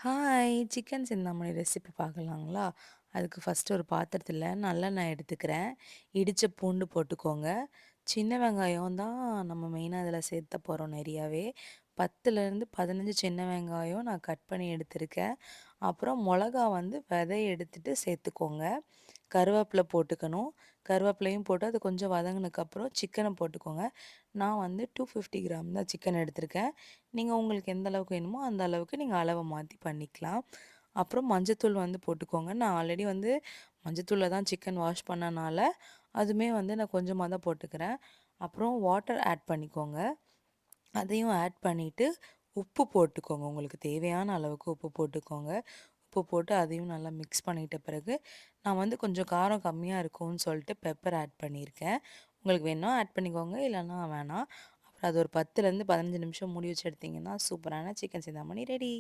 Hi! Chicken Chintamani recipe பார்க்கலாங்களா? அதுக்கு first ஒரு பாத்திரத்தில நல்லெண்ணெய் எடுத்துக்கிறேன். இடிச்ச பூண்டு போட்டுக்கோங்க. சின்ன வெங்காயம் தான் நம்ம மெயினா இதில சேர்த்த போறோம் நெறையாவே. 10லேருந்து 15 சின்ன வெங்காயம் நான் கட் பண்ணி எடுத்திருக்கேன். அப்புறம் மொளகா வந்து விதைய எடுத்துட்டு சேர்த்துக்கோங்க. கருவேப்பில போட்டுக்கணும். கருவேப்பிலையும் போட்டு அது கொஞ்சம் வதங்குனதுக்கப்புறம் சிக்கன போட்டுக்கோங்க. நான் வந்து 250 கிராம் தான் சிக்கன் எடுத்திருக்கேன். நீங்க உங்களுக்கு எந்த அளவுக்கு வேணுமோ, அந்த அளவுக்கு நீங்க அளவ மாத்தி பண்ணிக்கலாம். அப்புறம் மஞ்சத்தூள் வந்து போட்டுக்கோங்க. நான் ஆல்ரெடி வந்து மஞ்சத்தூள்ல தான் சிக்கன் வாஷ் பண்ணனால, அதுவுமே வந்து நான் கொஞ்சமா தான் போட்டுக்கிறேன். அப்புறம் வாட்டர் ஆட் பண்ணிக்கோங்க. அதையும் ஆட் பண்ணிட்டு, உப்பு போட்டுக்கோங்க. உங்களுக்கு தேவையான அளவுக்கு உப்பு போட்டுக்கோங்க. உப்பு போட்டு அதையும் நல்லா மிக்ஸ் பண்ணிட்ட பிறகு, நான் வந்து கொஞ்சம் காரம் கம்மியா இருக்கும்னு சொல்லிட்டு பெப்பர் ஆட் பண்ணியிருக்கேன். உங்களுக்கு வேணுனா ஆட் பண்ணிக்கோங்க, இல்லன்னா வேணாம். அப்புறம் அது ஒரு 10லேருந்து 15 நிமிஷம் மூடி வச்சு எடுத்தீங்கன்னா, சூப்பரான சிக்கன் சிந்தாமணி ரெடி.